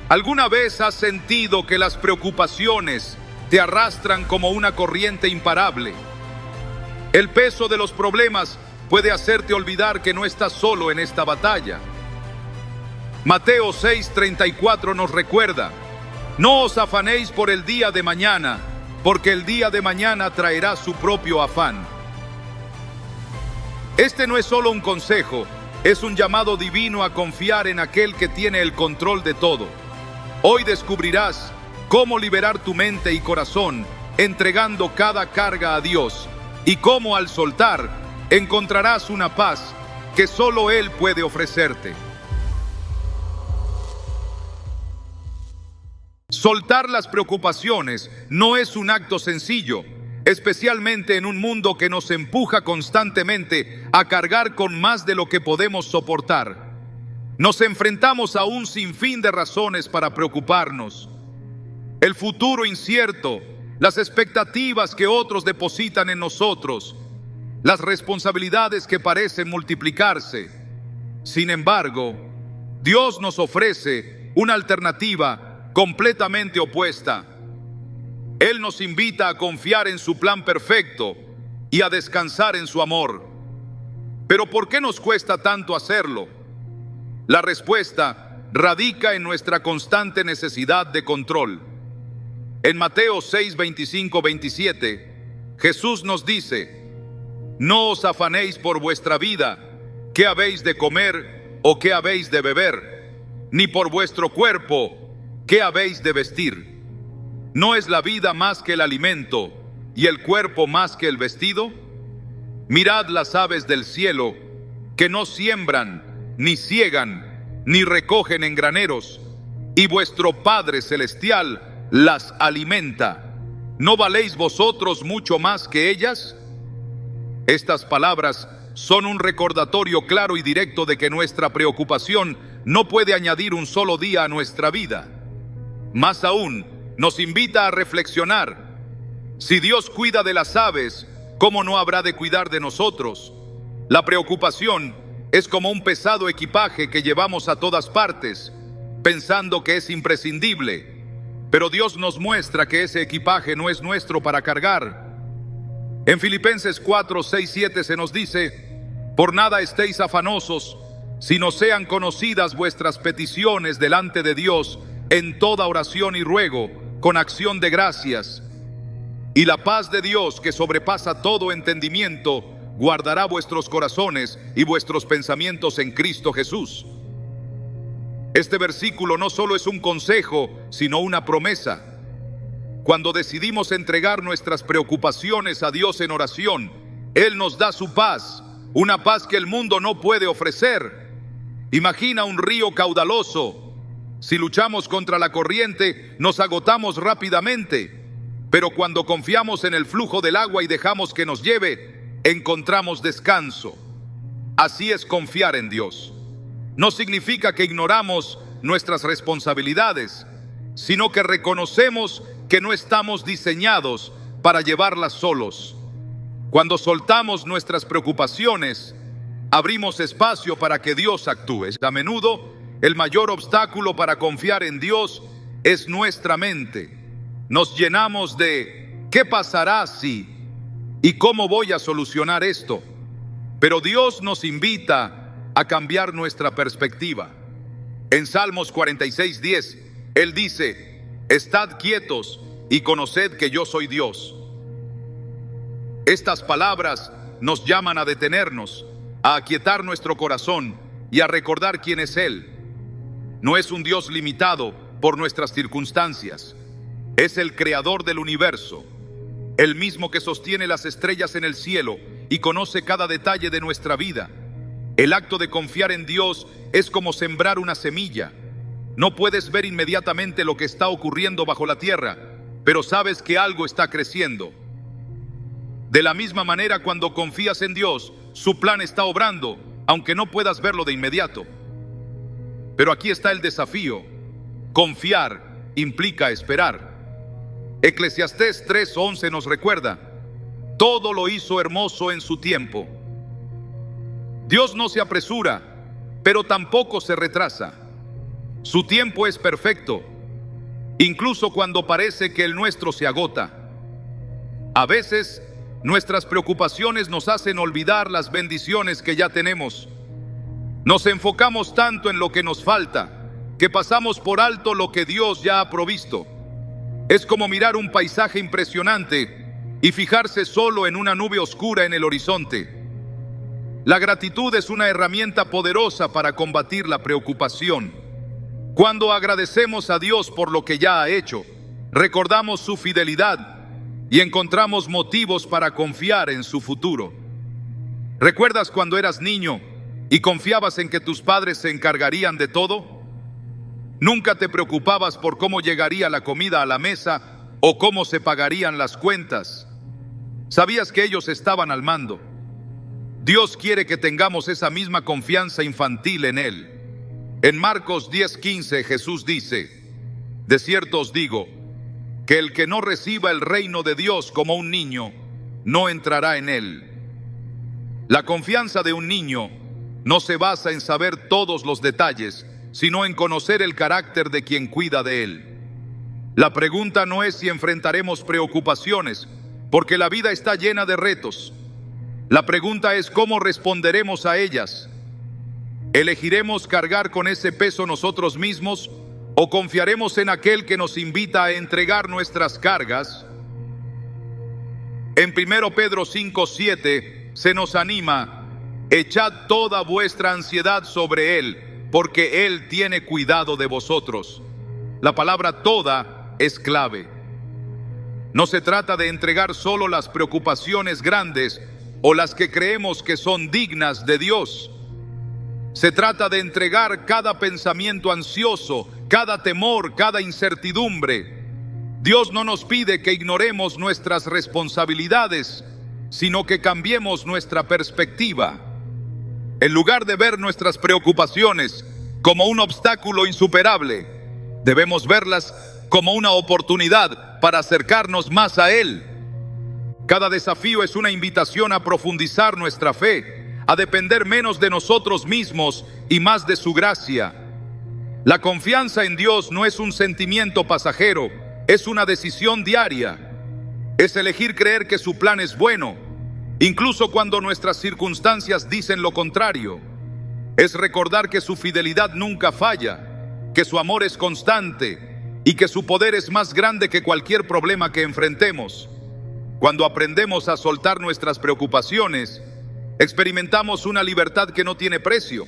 ¿Alguna vez has sentido que las preocupaciones te arrastran como una corriente imparable? El peso de los problemas puede hacerte olvidar que no estás solo en esta batalla. Mateo 6:34 nos recuerda: no os afanéis por el día de mañana, porque el día de mañana traerá su propio afán. Este no es solo un consejo, es un llamado divino a confiar en aquel que tiene el control de todo. Hoy descubrirás cómo liberar tu mente y corazón entregando cada carga a Dios, y cómo al soltar encontrarás una paz que solo Él puede ofrecerte. Soltar las preocupaciones no es un acto sencillo, especialmente en un mundo que nos empuja constantemente a cargar con más de lo que podemos soportar. Nos enfrentamos a un sinfín de razones para preocuparnos. El futuro incierto, las expectativas que otros depositan en nosotros, las responsabilidades que parecen multiplicarse. Sin embargo, Dios nos ofrece una alternativa completamente opuesta. Él nos invita a confiar en su plan perfecto y a descansar en su amor. Pero ¿por qué nos cuesta tanto hacerlo? La respuesta radica en nuestra constante necesidad de control. En Mateo 6:25-27, Jesús nos dice: no os afanéis por vuestra vida, qué habéis de comer o qué habéis de beber, ni por vuestro cuerpo, qué habéis de vestir. ¿No es la vida más que el alimento y el cuerpo más que el vestido? Mirad las aves del cielo, que no siembran, ni siegan, ni recogen en graneros, y vuestro Padre Celestial las alimenta. ¿No valéis vosotros mucho más que ellas? Estas palabras son un recordatorio claro y directo de que nuestra preocupación no puede añadir un solo día a nuestra vida. Más aún, nos invita a reflexionar: si Dios cuida de las aves, ¿cómo no habrá de cuidar de nosotros? La preocupación es como un pesado equipaje que llevamos a todas partes, pensando que es imprescindible, pero Dios nos muestra que ese equipaje no es nuestro para cargar. En Filipenses 4:6-7 se nos dice: por nada estéis afanosos, sino sean conocidas vuestras peticiones delante de Dios en toda oración y ruego, con acción de gracias. Y la paz de Dios, que sobrepasa todo entendimiento, guardará vuestros corazones y vuestros pensamientos en Cristo Jesús. Este versículo no solo es un consejo, sino una promesa. Cuando decidimos entregar nuestras preocupaciones a Dios en oración, Él nos da su paz, una paz que el mundo no puede ofrecer. Imagina un río caudaloso. Si luchamos contra la corriente, nos agotamos rápidamente, pero cuando confiamos en el flujo del agua y dejamos que nos lleve, encontramos descanso. Así es confiar en Dios. No significa que ignoramos nuestras responsabilidades, sino que reconocemos que no estamos diseñados para llevarlas solos. Cuando soltamos nuestras preocupaciones, abrimos espacio para que Dios actúe. A menudo, el mayor obstáculo para confiar en Dios es nuestra mente. Nos llenamos de ¿qué pasará si? ¿Y cómo voy a solucionar esto? Pero Dios nos invita a cambiar nuestra perspectiva. En Salmos 46:10, Él dice: estad quietos y conoced que yo soy Dios. Estas palabras nos llaman a detenernos, a aquietar nuestro corazón y a recordar quién es Él. No es un Dios limitado por nuestras circunstancias. Es el creador del universo, el mismo que sostiene las estrellas en el cielo y conoce cada detalle de nuestra vida. El acto de confiar en Dios es como sembrar una semilla. No puedes ver inmediatamente lo que está ocurriendo bajo la tierra, pero sabes que algo está creciendo. De la misma manera, cuando confías en Dios, su plan está obrando, aunque no puedas verlo de inmediato. Pero aquí está el desafío: confiar implica esperar. Eclesiastés 3:11 nos recuerda: todo lo hizo hermoso en su tiempo. Dios no se apresura, pero tampoco se retrasa. Su tiempo es perfecto, incluso cuando parece que el nuestro se agota. A veces, nuestras preocupaciones nos hacen olvidar las bendiciones que ya tenemos. Nos enfocamos tanto en lo que nos falta, que pasamos por alto lo que Dios ya ha provisto. Es como mirar un paisaje impresionante y fijarse solo en una nube oscura en el horizonte. La gratitud es una herramienta poderosa para combatir la preocupación. Cuando agradecemos a Dios por lo que ya ha hecho, recordamos su fidelidad y encontramos motivos para confiar en su futuro. ¿Recuerdas cuando eras niño y confiabas en que tus padres se encargarían de todo? Nunca te preocupabas por cómo llegaría la comida a la mesa o cómo se pagarían las cuentas. Sabías que ellos estaban al mando. Dios quiere que tengamos esa misma confianza infantil en Él. En Marcos 10:15 Jesús dice: de cierto os digo, que el que no reciba el reino de Dios como un niño, no entrará en él. La confianza de un niño no se basa en saber todos los detalles, sino en conocer el carácter de quien cuida de él. La pregunta no es si enfrentaremos preocupaciones, porque la vida está llena de retos. La pregunta es cómo responderemos a ellas. ¿Elegiremos cargar con ese peso nosotros mismos o confiaremos en aquel que nos invita a entregar nuestras cargas? En 1 Pedro 5:7 se nos anima: echad toda vuestra ansiedad sobre Él, porque Él tiene cuidado de vosotros. La palabra toda es clave. No se trata de entregar solo las preocupaciones grandes o las que creemos que son dignas de Dios. Se trata de entregar cada pensamiento ansioso, cada temor, cada incertidumbre. Dios no nos pide que ignoremos nuestras responsabilidades, sino que cambiemos nuestra perspectiva. En lugar de ver nuestras preocupaciones como un obstáculo insuperable, debemos verlas como una oportunidad para acercarnos más a Él. Cada desafío es una invitación a profundizar nuestra fe, a depender menos de nosotros mismos y más de su gracia. La confianza en Dios no es un sentimiento pasajero, es una decisión diaria. Es elegir creer que su plan es bueno, incluso cuando nuestras circunstancias dicen lo contrario. Es recordar que su fidelidad nunca falla, que su amor es constante y que su poder es más grande que cualquier problema que enfrentemos. Cuando aprendemos a soltar nuestras preocupaciones, experimentamos una libertad que no tiene precio.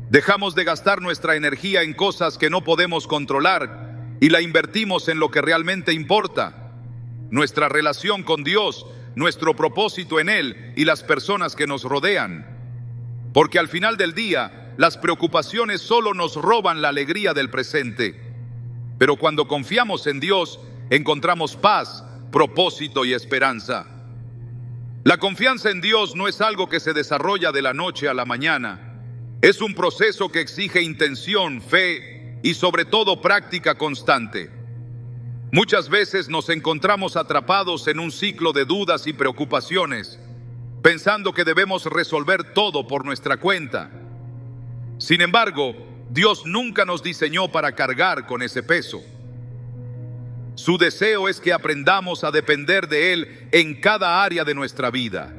Dejamos de gastar nuestra energía en cosas que no podemos controlar y la invertimos en lo que realmente importa: nuestra relación con Dios, nuestro propósito en Él y las personas que nos rodean. Porque al final del día, las preocupaciones solo nos roban la alegría del presente. Pero cuando confiamos en Dios, encontramos paz, propósito y esperanza. La confianza en Dios no es algo que se desarrolla de la noche a la mañana. Es un proceso que exige intención, fe y sobre todo práctica constante. Muchas veces nos encontramos atrapados en un ciclo de dudas y preocupaciones, pensando que debemos resolver todo por nuestra cuenta. Sin embargo, Dios nunca nos diseñó para cargar con ese peso. Su deseo es que aprendamos a depender de Él en cada área de nuestra vida.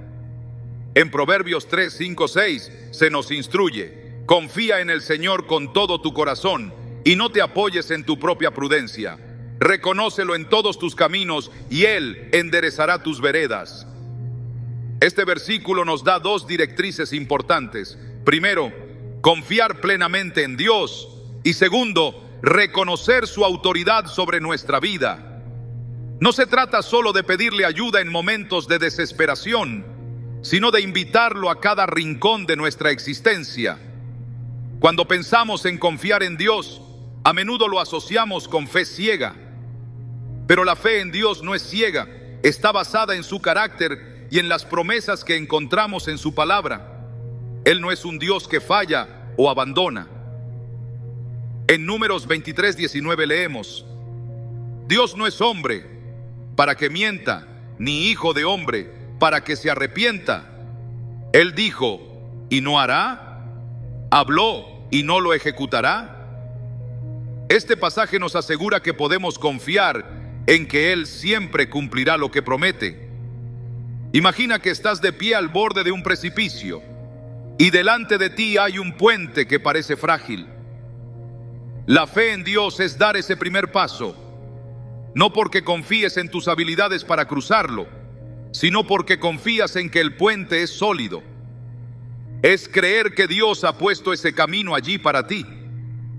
En Proverbios 3, 5, 6 se nos instruye: confía en el Señor con todo tu corazón y no te apoyes en tu propia prudencia. Reconócelo en todos tus caminos y Él enderezará tus veredas. Este versículo nos da dos directrices importantes. Primero, confiar plenamente en Dios, y segundo, reconocer su autoridad sobre nuestra vida. No se trata solo de pedirle ayuda en momentos de desesperación, sino de invitarlo a cada rincón de nuestra existencia. Cuando pensamos en confiar en Dios, a menudo lo asociamos con fe ciega. Pero la fe en Dios no es ciega, está basada en su carácter y en las promesas que encontramos en su palabra. Él no es un Dios que falla o abandona. En Números 23:19 leemos: Dios no es hombre para que mienta, ni hijo de hombre para que se arrepienta. Él dijo, ¿y no hará? ¿Habló y no lo ejecutará? Este pasaje nos asegura que podemos confiar en que Él siempre cumplirá lo que promete. Imagina que estás de pie al borde de un precipicio y delante de ti hay un puente que parece frágil. La fe en Dios es dar ese primer paso, no porque confíes en tus habilidades para cruzarlo, sino porque confías en que el puente es sólido. Es creer que Dios ha puesto ese camino allí para ti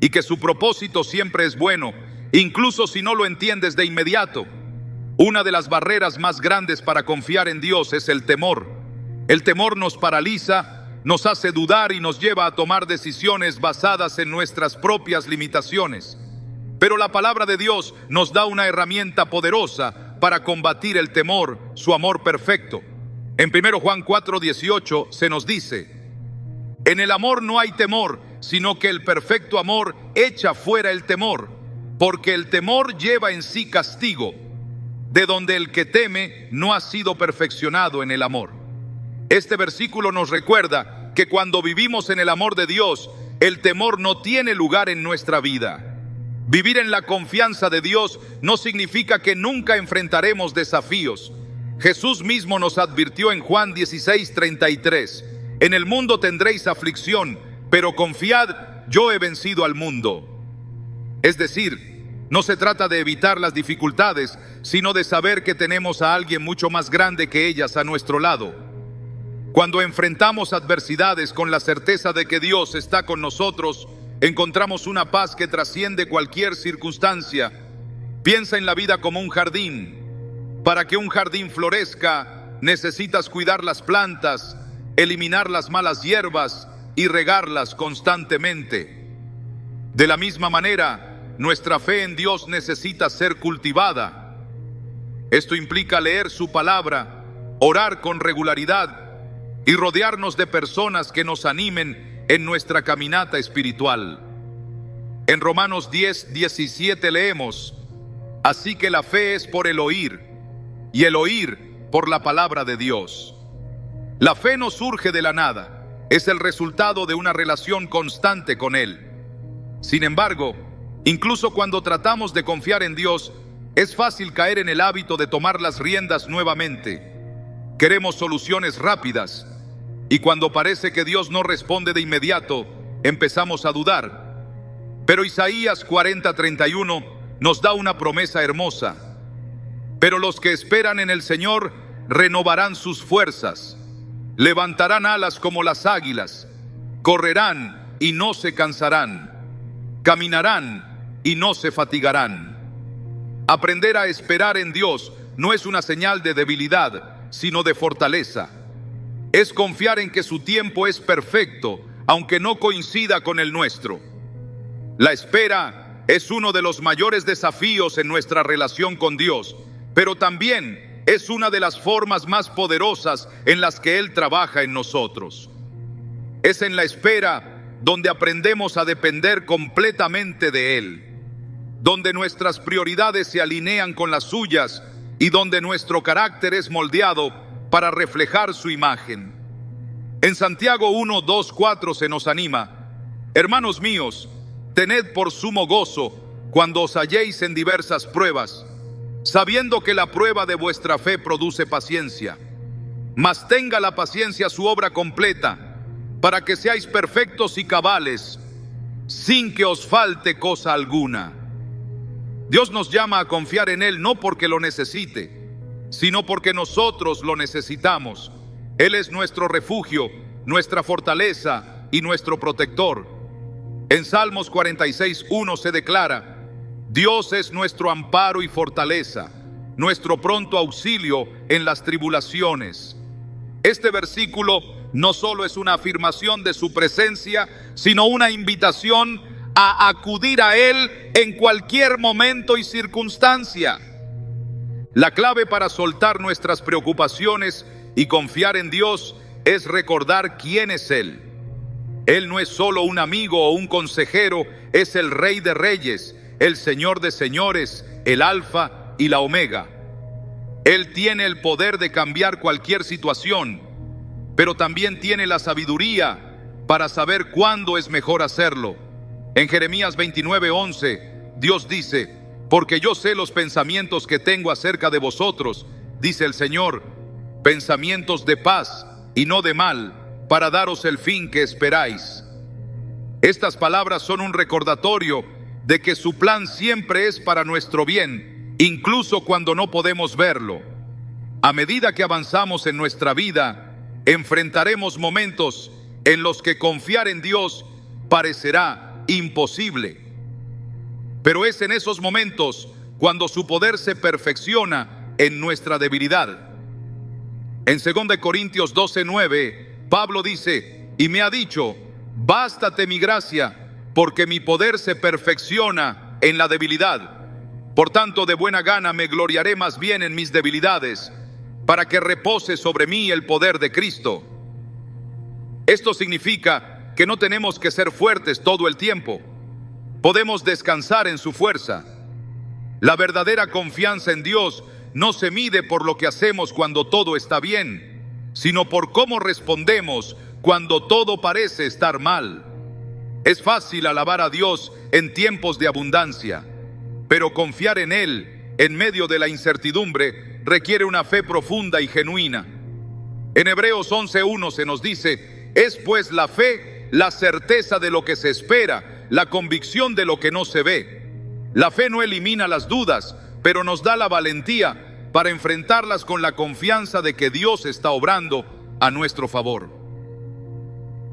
y que su propósito siempre es bueno, incluso si no lo entiendes de inmediato. Una de las barreras más grandes para confiar en Dios es el temor. El temor nos paraliza, nos hace dudar y nos lleva a tomar decisiones basadas en nuestras propias limitaciones. Pero la palabra de Dios nos da una herramienta poderosa para combatir el temor, su amor perfecto. En 1 Juan 4:18 se nos dice: en el amor no hay temor, sino que el perfecto amor echa fuera el temor, porque el temor lleva en sí castigo, de donde el que teme no ha sido perfeccionado en el amor. Este versículo nos recuerda que cuando vivimos en el amor de Dios, el temor no tiene lugar en nuestra vida. Vivir en la confianza de Dios no significa que nunca enfrentaremos desafíos. Jesús mismo nos advirtió en Juan 16:33: en el mundo tendréis aflicción, pero confiad, yo he vencido al mundo. Es decir, no se trata de evitar las dificultades, sino de saber que tenemos a alguien mucho más grande que ellas a nuestro lado. Cuando enfrentamos adversidades con la certeza de que Dios está con nosotros, encontramos una paz que trasciende cualquier circunstancia. Piensa en la vida como un jardín. Para que un jardín florezca, necesitas cuidar las plantas, eliminar las malas hierbas y regarlas constantemente. De la misma manera, nuestra fe en Dios necesita ser cultivada. Esto implica leer su palabra, orar con regularidad y rodearnos de personas que nos animen en nuestra caminata espiritual. En Romanos 10:17 leemos: así que la fe es por el oír, y el oír por la palabra de Dios. La fe no surge de la nada, es el resultado de una relación constante con Él. Sin embargo, incluso cuando tratamos de confiar en Dios, es fácil caer en el hábito de tomar las riendas nuevamente. Queremos soluciones rápidas, y cuando parece que Dios no responde de inmediato, empezamos a dudar. Pero Isaías 40:31 nos da una promesa hermosa: pero los que esperan en el Señor renovarán sus fuerzas. Levantarán alas como las águilas, correrán y no se cansarán, caminarán y no se fatigarán. Aprender a esperar en Dios no es una señal de debilidad, sino de fortaleza. Es confiar en que su tiempo es perfecto, aunque no coincida con el nuestro. La espera es uno de los mayores desafíos en nuestra relación con Dios, pero también es una de las formas más poderosas en las que Él trabaja en nosotros. Es en la espera donde aprendemos a depender completamente de Él, donde nuestras prioridades se alinean con las suyas y donde nuestro carácter es moldeado para reflejar su imagen. En Santiago 1:2-4 se nos anima: hermanos míos, tened por sumo gozo cuando os halléis en diversas pruebas, sabiendo que la prueba de vuestra fe produce paciencia. Mas tenga la paciencia su obra completa, para que seáis perfectos y cabales, sin que os falte cosa alguna. Dios nos llama a confiar en Él no porque lo necesite, sino porque nosotros lo necesitamos. Él es nuestro refugio, nuestra fortaleza y nuestro protector. En Salmos 46:1 se declara: Dios es nuestro amparo y fortaleza, nuestro pronto auxilio en las tribulaciones. Este versículo no solo es una afirmación de su presencia, sino una invitación a acudir a Él en cualquier momento y circunstancia. La clave para soltar nuestras preocupaciones y confiar en Dios es recordar quién es Él. Él no es solo un amigo o un consejero, es el Rey de Reyes, el Señor de señores, el Alfa y la Omega. Él tiene el poder de cambiar cualquier situación, pero también tiene la sabiduría para saber cuándo es mejor hacerlo. En Jeremías 29:11 Dios dice: porque yo sé los pensamientos que tengo acerca de vosotros, dice el Señor, pensamientos de paz y no de mal, para daros el fin que esperáis. Estas palabras son un recordatorio de que su plan siempre es para nuestro bien, incluso cuando no podemos verlo. A medida que avanzamos en nuestra vida, enfrentaremos momentos en los que confiar en Dios parecerá imposible. Pero es en esos momentos cuando su poder se perfecciona en nuestra debilidad. En 2 Corintios 12:9, Pablo dice: y me ha dicho, bástate mi gracia, porque mi poder se perfecciona en la debilidad. Por tanto, de buena gana me gloriaré más bien en mis debilidades, para que repose sobre mí el poder de Cristo. Esto significa que no tenemos que ser fuertes todo el tiempo. Podemos descansar en su fuerza. La verdadera confianza en Dios no se mide por lo que hacemos cuando todo está bien, sino por cómo respondemos cuando todo parece estar mal. Es fácil alabar a Dios en tiempos de abundancia, pero confiar en Él en medio de la incertidumbre requiere una fe profunda y genuina. En Hebreos 11:1 se nos dice: es pues la fe la certeza de lo que se espera, la convicción de lo que no se ve. La fe no elimina las dudas, pero nos da la valentía para enfrentarlas con la confianza de que Dios está obrando a nuestro favor.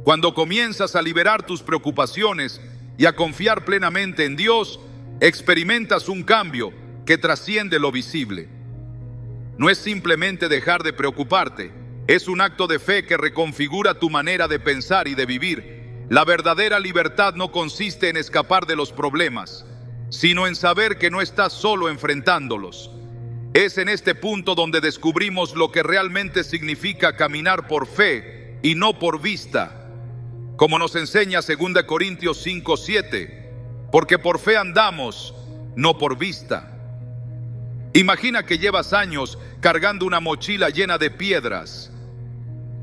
Cuando comienzas a liberar tus preocupaciones y a confiar plenamente en Dios, experimentas un cambio que trasciende lo visible. No es simplemente dejar de preocuparte, es un acto de fe que reconfigura tu manera de pensar y de vivir. La verdadera libertad no consiste en escapar de los problemas, sino en saber que no estás solo enfrentándolos. Es en este punto donde descubrimos lo que realmente significa caminar por fe y no por vista. Como nos enseña 2 Corintios 5:7, porque por fe andamos, no por vista. Imagina que llevas años cargando una mochila llena de piedras.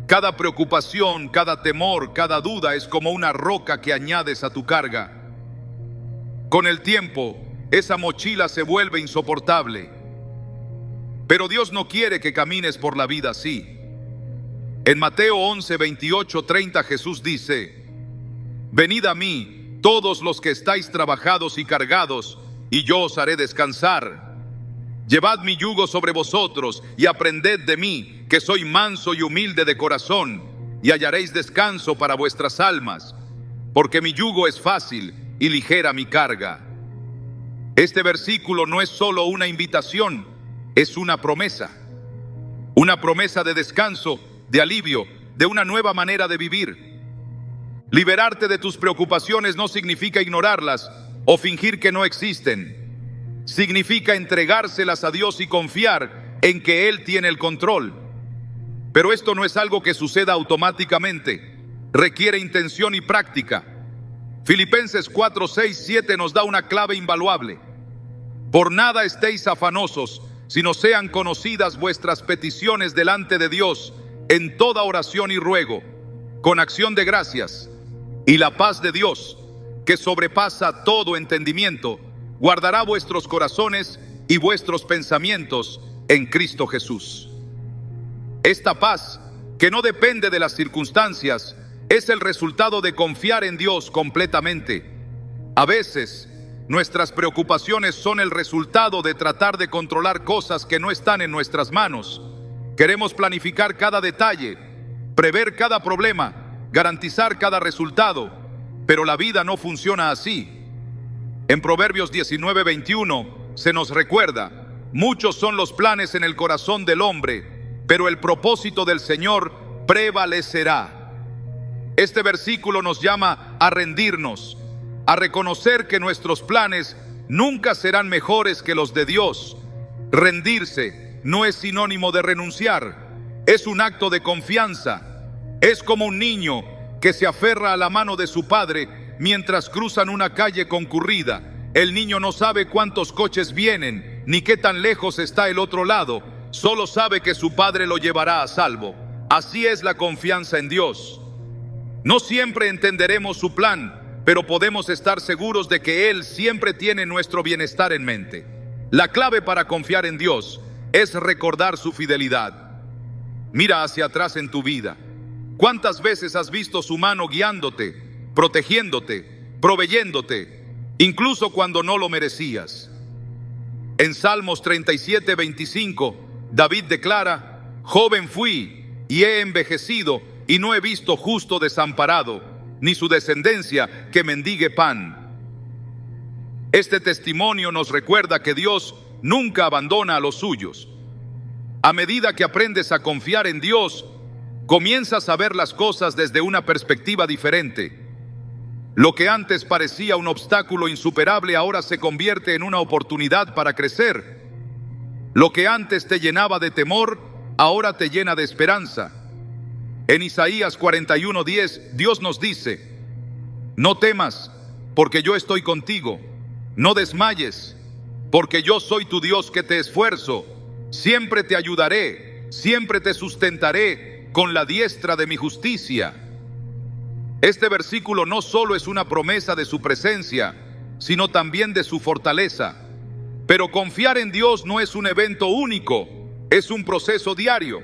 Cada preocupación, cada temor, cada duda es como una roca que añades a tu carga. Con el tiempo, esa mochila se vuelve insoportable. Pero Dios no quiere que camines por la vida así. En Mateo 11:28-30 Jesús dice: venid a mí, todos los que estáis trabajados y cargados, y yo os haré descansar. Llevad mi yugo sobre vosotros y aprended de mí, que soy manso y humilde de corazón, y hallaréis descanso para vuestras almas, porque mi yugo es fácil y ligera mi carga. Este versículo no es solo una invitación, es una promesa de descanso, de alivio, de una nueva manera de vivir. Liberarte de tus preocupaciones no significa ignorarlas o fingir que no existen. Significa entregárselas a Dios y confiar en que Él tiene el control. Pero esto no es algo que suceda automáticamente, requiere intención y práctica. Filipenses 4:6-7 nos da una clave invaluable. Por nada estéis afanosos, sino sean conocidas vuestras peticiones delante de Dios en toda oración y ruego, con acción de gracias, y la paz de Dios, que sobrepasa todo entendimiento, guardará vuestros corazones y vuestros pensamientos en Cristo Jesús. Esta paz, que no depende de las circunstancias, es el resultado de confiar en Dios completamente. A veces, nuestras preocupaciones son el resultado de tratar de controlar cosas que no están en nuestras manos. Queremos planificar cada detalle, prever cada problema, garantizar cada resultado, pero la vida no funciona así. En Proverbios 19:21 se nos recuerda: muchos son los planes en el corazón del hombre, pero el propósito del Señor prevalecerá. Este versículo nos llama a rendirnos, a reconocer que nuestros planes nunca serán mejores que los de Dios. Rendirse no es sinónimo de renunciar, es un acto de confianza. Es como un niño que se aferra a la mano de su padre mientras cruzan una calle concurrida. El niño no sabe cuántos coches vienen, ni qué tan lejos está el otro lado, solo sabe que su padre lo llevará a salvo. Así es la confianza en Dios. No siempre entenderemos su plan, pero podemos estar seguros de que Él siempre tiene nuestro bienestar en mente. La clave para confiar en Dios es recordar su fidelidad. Mira hacia atrás en tu vida. ¿Cuántas veces has visto su mano guiándote, protegiéndote, proveyéndote, incluso cuando no lo merecías? En Salmos 37:25, David declara: joven fui y he envejecido, y no he visto justo desamparado, ni su descendencia que mendigue pan. Este testimonio nos recuerda que Dios nunca abandona a los suyos. A medida que aprendes a confiar en Dios, comienzas a ver las cosas desde una perspectiva diferente. Lo que antes parecía un obstáculo insuperable ahora se convierte en una oportunidad para crecer. Lo que antes te llenaba de temor, ahora te llena de esperanza. En Isaías 41:10, Dios nos dice: no temas, porque yo estoy contigo. No desmayes, porque yo soy tu Dios que te esfuerzo. Siempre te ayudaré, siempre te sustentaré con la diestra de mi justicia. Este versículo no solo es una promesa de su presencia, sino también de su fortaleza. Pero confiar en Dios no es un evento único, es un proceso diario.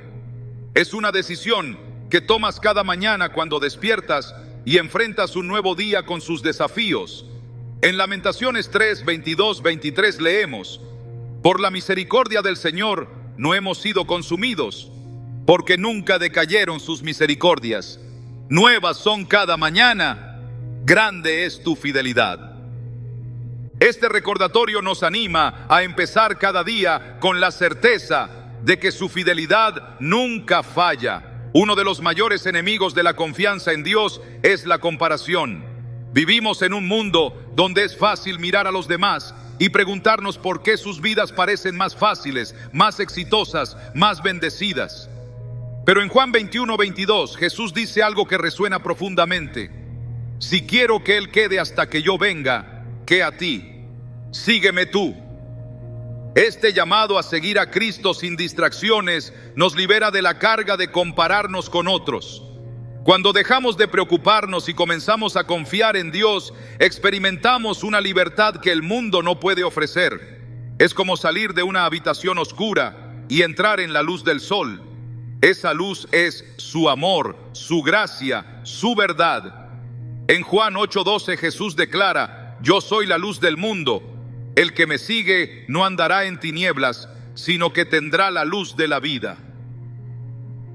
Es una decisión que tomas cada mañana cuando despiertas y enfrentas un nuevo día con sus desafíos. En Lamentaciones 3:22-23 leemos: por la misericordia del Señor no hemos sido consumidos, porque nunca decayeron sus misericordias. Nuevas son cada mañana, grande es tu fidelidad. Este recordatorio nos anima a empezar cada día con la certeza de que su fidelidad nunca falla. Uno de los mayores enemigos de la confianza en Dios es la comparación. Vivimos en un mundo donde es fácil mirar a los demás y preguntarnos por qué sus vidas parecen más fáciles, más exitosas, más bendecidas. Pero en Juan 21:22, Jesús dice algo que resuena profundamente: si quiero que Él quede hasta que yo venga, ¿qué a ti? Sígueme tú. Este llamado a seguir a Cristo sin distracciones nos libera de la carga de compararnos con otros. Cuando dejamos de preocuparnos y comenzamos a confiar en Dios, experimentamos una libertad que el mundo no puede ofrecer. Es como salir de una habitación oscura y entrar en la luz del sol. Esa luz es su amor, su gracia, su verdad. En Juan 8:12 Jesús declara: yo soy la luz del mundo. El que me sigue no andará en tinieblas, sino que tendrá la luz de la vida.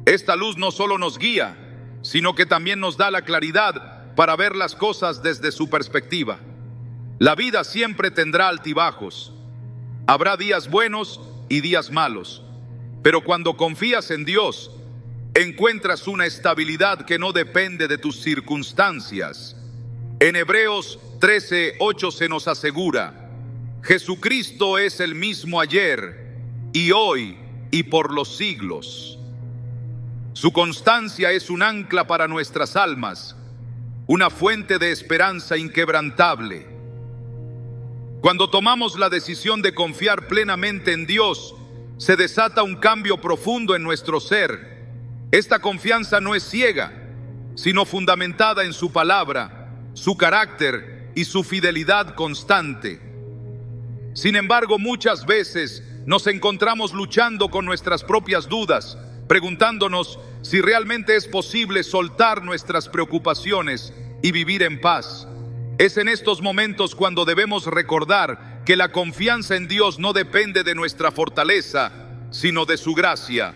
Esta luz no solo nos guía, sino que también nos da la claridad para ver las cosas desde su perspectiva. La vida siempre tendrá altibajos. Habrá días buenos y días malos. Pero cuando confías en Dios, encuentras una estabilidad que no depende de tus circunstancias. En Hebreos 13:8 se nos asegura: Jesucristo es el mismo ayer y hoy y por los siglos. Su constancia es un ancla para nuestras almas, una fuente de esperanza inquebrantable. Cuando tomamos la decisión de confiar plenamente en Dios, se desata un cambio profundo en nuestro ser. Esta confianza no es ciega, sino fundamentada en su palabra, su carácter y su fidelidad constante. Sin embargo, muchas veces nos encontramos luchando con nuestras propias dudas, preguntándonos si realmente es posible soltar nuestras preocupaciones y vivir en paz. Es en estos momentos cuando debemos recordar que la confianza en Dios no depende de nuestra fortaleza, sino de su gracia.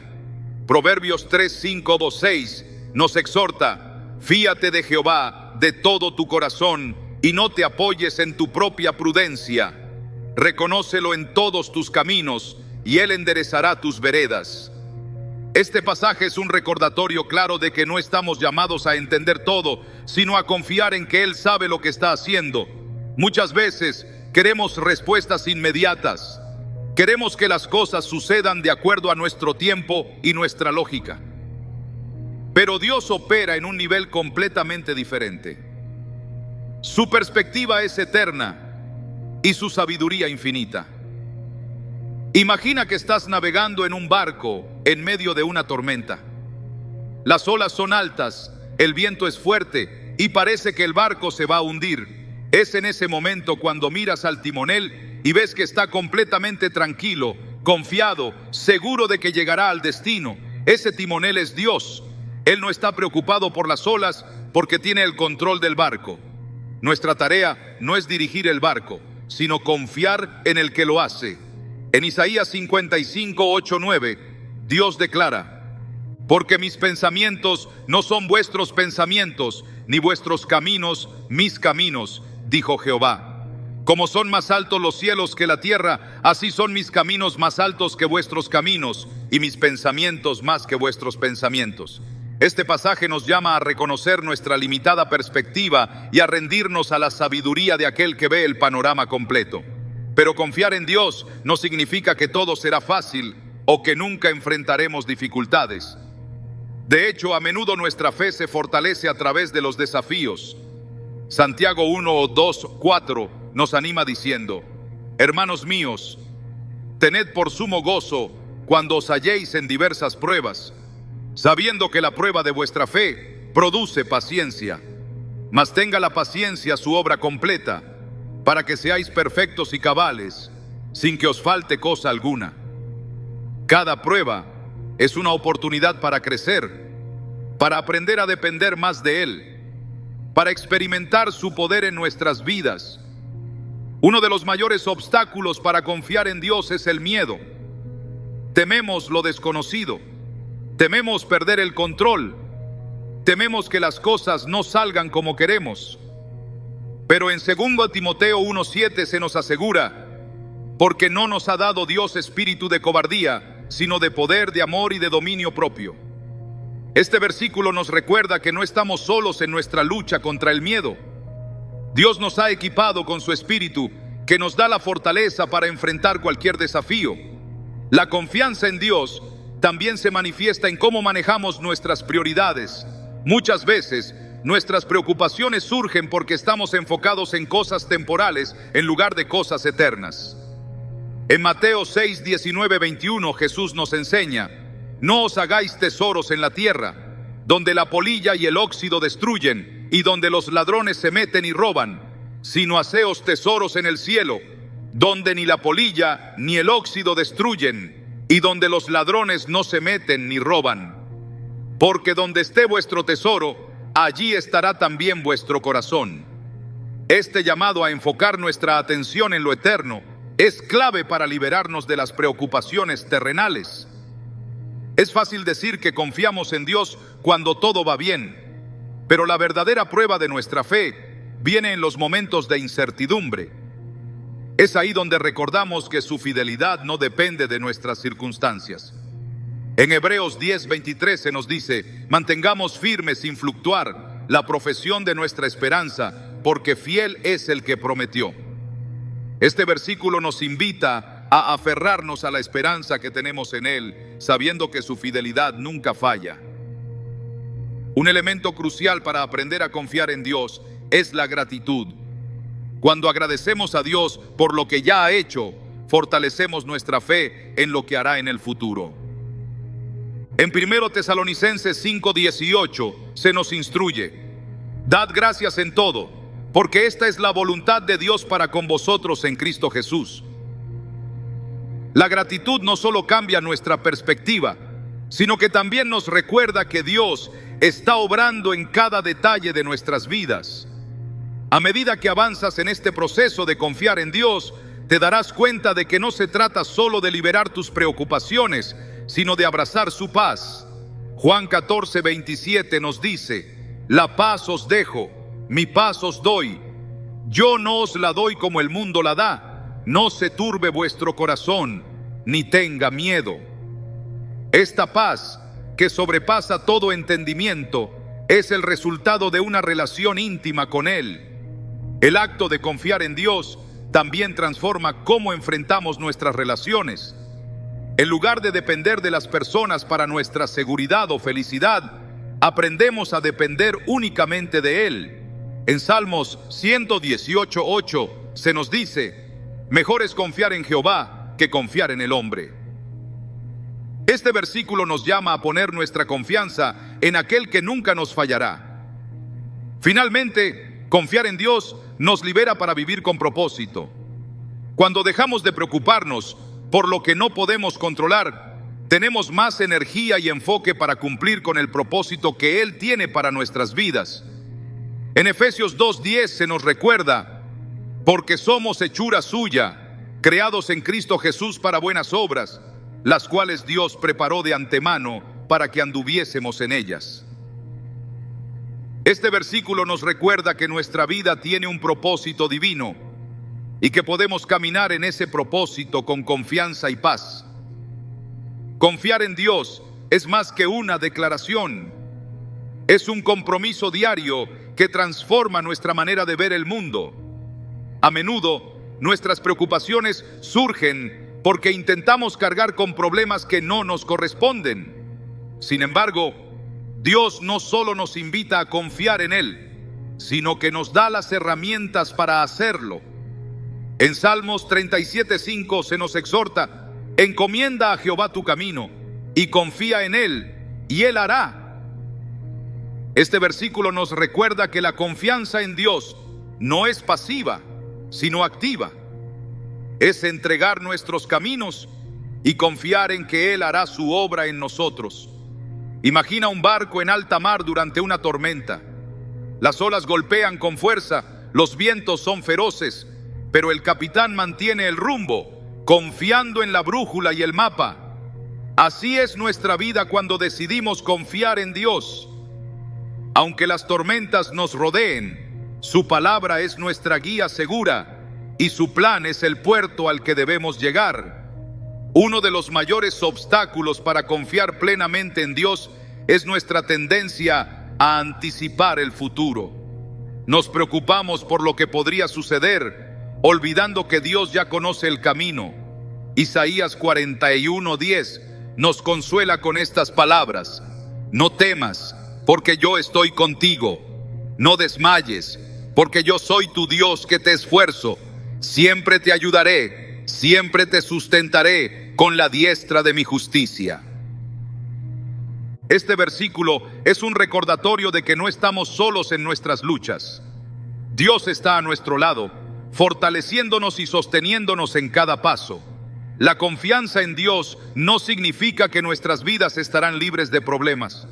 Proverbios 3:5-6 nos exhorta: fíate de Jehová de todo tu corazón y no te apoyes en tu propia prudencia. Reconócelo en todos tus caminos y Él enderezará tus veredas. Este pasaje es un recordatorio claro de que no estamos llamados a entender todo, sino a confiar en que Él sabe lo que está haciendo. Muchas veces queremos respuestas inmediatas. Queremos que las cosas sucedan de acuerdo a nuestro tiempo y nuestra lógica. Pero Dios opera en un nivel completamente diferente. Su perspectiva es eterna y su sabiduría infinita. Imagina que estás navegando en un barco en medio de una tormenta. Las olas son altas, el viento es fuerte y parece que el barco se va a hundir. Es en ese momento cuando miras al timonel y ves que está completamente tranquilo, confiado, seguro de que llegará al destino. Ese timonel es Dios. Él no está preocupado por las olas porque tiene el control del barco. Nuestra tarea no es dirigir el barco, sino confiar en el que lo hace. En Isaías 55, 8, 9, Dios declara: porque mis pensamientos no son vuestros pensamientos, ni vuestros caminos mis caminos, dijo Jehová. Como son más altos los cielos que la tierra, así son mis caminos más altos que vuestros caminos, y mis pensamientos más que vuestros pensamientos. Este pasaje nos llama a reconocer nuestra limitada perspectiva y a rendirnos a la sabiduría de aquel que ve el panorama completo. Pero confiar en Dios no significa que todo será fácil o que nunca enfrentaremos dificultades. De hecho, a menudo nuestra fe se fortalece a través de los desafíos. Santiago 1, 2, 4 nos anima diciendo: hermanos míos, tened por sumo gozo cuando os halléis en diversas pruebas, sabiendo que la prueba de vuestra fe produce paciencia. Mas tenga la paciencia su obra completa, para que seáis perfectos y cabales, sin que os falte cosa alguna. Cada prueba es una oportunidad para crecer, para aprender a depender más de Él, para experimentar su poder en nuestras vidas. Uno de los mayores obstáculos para confiar en Dios es el miedo. Tememos lo desconocido, tememos perder el control, tememos que las cosas no salgan como queremos. Pero en 2 Timoteo 1:7 se nos asegura: porque no nos ha dado Dios espíritu de cobardía, sino de poder, de amor y de dominio propio. Este versículo nos recuerda que no estamos solos en nuestra lucha contra el miedo. Dios nos ha equipado con su espíritu, que nos da la fortaleza para enfrentar cualquier desafío. La confianza en Dios también se manifiesta en cómo manejamos nuestras prioridades. Muchas veces, nuestras preocupaciones surgen porque estamos enfocados en cosas temporales en lugar de cosas eternas. En Mateo 6, 19, 21, Jesús nos enseña: no os hagáis tesoros en la tierra, donde la polilla y el óxido destruyen, y donde los ladrones se meten y roban, sino haceos tesoros en el cielo, donde ni la polilla ni el óxido destruyen, y donde los ladrones no se meten ni roban. Porque donde esté vuestro tesoro, allí estará también vuestro corazón. Este llamado a enfocar nuestra atención en lo eterno es clave para liberarnos de las preocupaciones terrenales. Es fácil decir que confiamos en Dios cuando todo va bien, pero la verdadera prueba de nuestra fe viene en los momentos de incertidumbre. Es ahí donde recordamos que su fidelidad no depende de nuestras circunstancias. En Hebreos 10:23 se nos dice: mantengamos firme sin fluctuar la profesión de nuestra esperanza, porque fiel es el que prometió. Este versículo nos invita a aferrarnos a la esperanza que tenemos en Él, sabiendo que su fidelidad nunca falla. Un elemento crucial para aprender a confiar en Dios es la gratitud. Cuando agradecemos a Dios por lo que ya ha hecho, fortalecemos nuestra fe en lo que hará en el futuro. En 1 Tesalonicenses 5:18 se nos instruye: dad gracias en todo, porque esta es la voluntad de Dios para con vosotros en Cristo Jesús. La gratitud no solo cambia nuestra perspectiva, sino que también nos recuerda que Dios está obrando en cada detalle de nuestras vidas. A medida que avanzas en este proceso de confiar en Dios, te darás cuenta de que no se trata solo de liberar tus preocupaciones, sino de abrazar su paz. Juan 14:27 nos dice: la paz os dejo, mi paz os doy. Yo no os la doy como el mundo la da. No se turbe vuestro corazón, ni tenga miedo. Esta paz, que sobrepasa todo entendimiento, es el resultado de una relación íntima con Él. El acto de confiar en Dios también transforma cómo enfrentamos nuestras relaciones. En lugar de depender de las personas para nuestra seguridad o felicidad, aprendemos a depender únicamente de Él. En Salmos 118:8 se nos dice: mejor es confiar en Jehová que confiar en el hombre. Este versículo nos llama a poner nuestra confianza en aquel que nunca nos fallará. Finalmente, confiar en Dios nos libera para vivir con propósito. Cuando dejamos de preocuparnos por lo que no podemos controlar, tenemos más energía y enfoque para cumplir con el propósito que Él tiene para nuestras vidas. En Efesios 2:10 se nos recuerda: porque somos hechura suya, creados en Cristo Jesús para buenas obras, las cuales Dios preparó de antemano para que anduviésemos en ellas. Este versículo nos recuerda que nuestra vida tiene un propósito divino y que podemos caminar en ese propósito con confianza y paz. Confiar en Dios es más que una declaración. Es un compromiso diario que transforma nuestra manera de ver el mundo. A menudo, nuestras preocupaciones surgen porque intentamos cargar con problemas que no nos corresponden. Sin embargo, Dios no solo nos invita a confiar en Él, sino que nos da las herramientas para hacerlo. En Salmos 37:5 se nos exhorta: encomienda a Jehová tu camino y confía en Él, y Él hará. Este versículo nos recuerda que la confianza en Dios no es pasiva, sino activa. Es entregar nuestros caminos y confiar en que Él hará su obra en nosotros. Imagina un barco en alta mar durante una tormenta. Las olas golpean con fuerza, los vientos son feroces, pero el capitán mantiene el rumbo, confiando en la brújula y el mapa. Así es nuestra vida cuando decidimos confiar en Dios. Aunque las tormentas nos rodeen, su palabra es nuestra guía segura y su plan es el puerto al que debemos llegar. Uno de los mayores obstáculos para confiar plenamente en Dios es nuestra tendencia a anticipar el futuro. Nos preocupamos por lo que podría suceder, olvidando que Dios ya conoce el camino. Isaías 41:10 nos consuela con estas palabras: no temas, porque yo estoy contigo. No desmayes, porque yo soy tu Dios que te esfuerzo. Siempre te ayudaré, siempre te sustentaré con la diestra de mi justicia. Este versículo es un recordatorio de que no estamos solos en nuestras luchas. Dios está a nuestro lado, fortaleciéndonos y sosteniéndonos en cada paso. La confianza en Dios no significa que nuestras vidas estarán libres de problemas.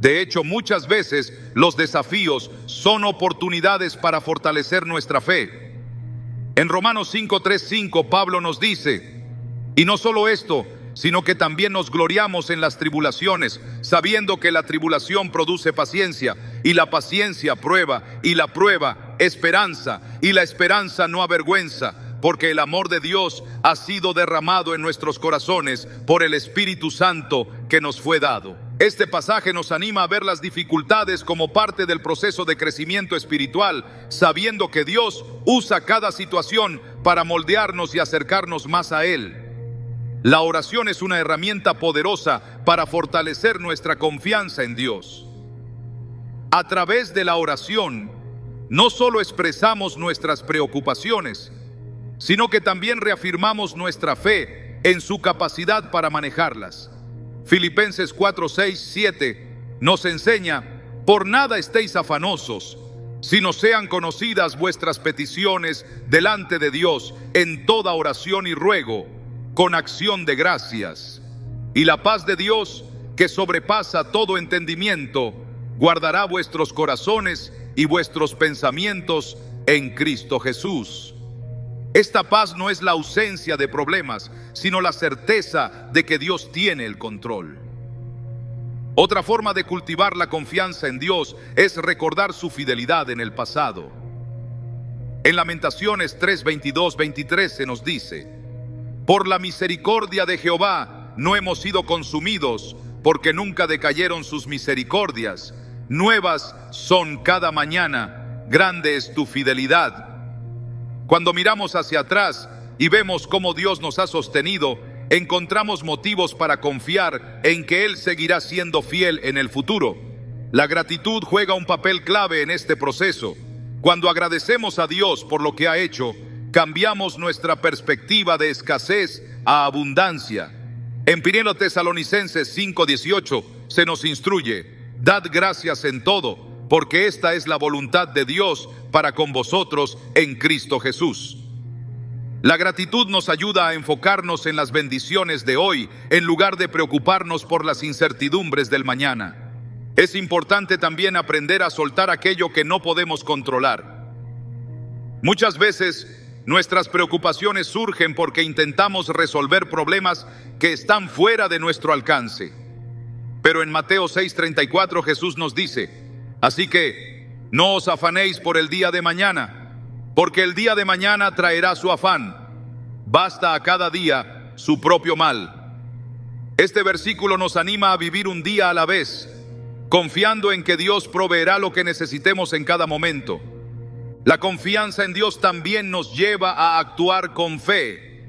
De hecho, muchas veces los desafíos son oportunidades para fortalecer nuestra fe. En Romanos 5:3-5, Pablo nos dice: y no solo esto, sino que también nos gloriamos en las tribulaciones, sabiendo que la tribulación produce paciencia, y la paciencia prueba, y la prueba esperanza, y la esperanza no avergüenza, porque el amor de Dios ha sido derramado en nuestros corazones por el Espíritu Santo que nos fue dado. Este pasaje nos anima a ver las dificultades como parte del proceso de crecimiento espiritual, sabiendo que Dios usa cada situación para moldearnos y acercarnos más a Él. La oración es una herramienta poderosa para fortalecer nuestra confianza en Dios. A través de la oración, no solo expresamos nuestras preocupaciones, sino que también reafirmamos nuestra fe en su capacidad para manejarlas. Filipenses 4:6-7 nos enseña: por nada estéis afanosos, sino sean conocidas vuestras peticiones delante de Dios en toda oración y ruego, con acción de gracias. Y la paz de Dios, que sobrepasa todo entendimiento, guardará vuestros corazones y vuestros pensamientos en Cristo Jesús. Esta paz no es la ausencia de problemas, sino la certeza de que Dios tiene el control. Otra forma de cultivar la confianza en Dios es recordar su fidelidad en el pasado. En Lamentaciones 3:22-23 se nos dice: por la misericordia de Jehová no hemos sido consumidos, porque nunca decayeron sus misericordias. Nuevas son cada mañana, grande es tu fidelidad. Cuando miramos hacia atrás y vemos cómo Dios nos ha sostenido, encontramos motivos para confiar en que Él seguirá siendo fiel en el futuro. La gratitud juega un papel clave en este proceso. Cuando agradecemos a Dios por lo que ha hecho, cambiamos nuestra perspectiva de escasez a abundancia. En 1 Tesalonicenses 5:18 se nos instruye: dad gracias en todo, porque esta es la voluntad de Dios para con vosotros en Cristo Jesús. La gratitud nos ayuda a enfocarnos en las bendiciones de hoy, en lugar de preocuparnos por las incertidumbres del mañana. Es importante también aprender a soltar aquello que no podemos controlar. Muchas veces, nuestras preocupaciones surgen porque intentamos resolver problemas que están fuera de nuestro alcance. Pero en Mateo 6:34 Jesús nos dice: así que no os afanéis por el día de mañana, porque el día de mañana traerá su afán. Basta a cada día su propio mal. Este versículo nos anima a vivir un día a la vez, confiando en que Dios proveerá lo que necesitemos en cada momento. La confianza en Dios también nos lleva a actuar con fe.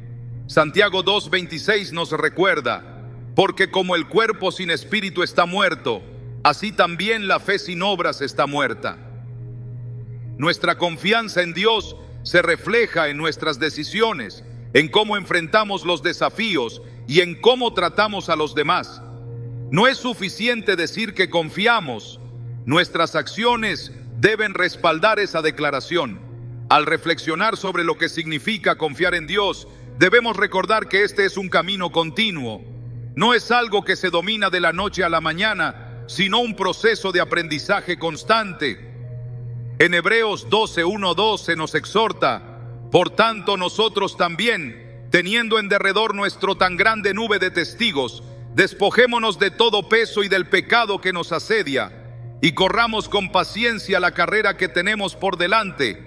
Santiago 2:26 nos recuerda: porque como el cuerpo sin espíritu está muerto, así también la fe sin obras está muerta. Nuestra confianza en Dios se refleja en nuestras decisiones, en cómo enfrentamos los desafíos y en cómo tratamos a los demás. No es suficiente decir que confiamos. Nuestras acciones deben respaldar esa declaración. Al reflexionar sobre lo que significa confiar en Dios, debemos recordar que este es un camino continuo. No es algo que se domina de la noche a la mañana, sino un proceso de aprendizaje constante. En Hebreos 12:1-2 se nos exhorta: por tanto nosotros también, teniendo en derredor nuestro tan grande nube de testigos, despojémonos de todo peso y del pecado que nos asedia, y corramos con paciencia la carrera que tenemos por delante,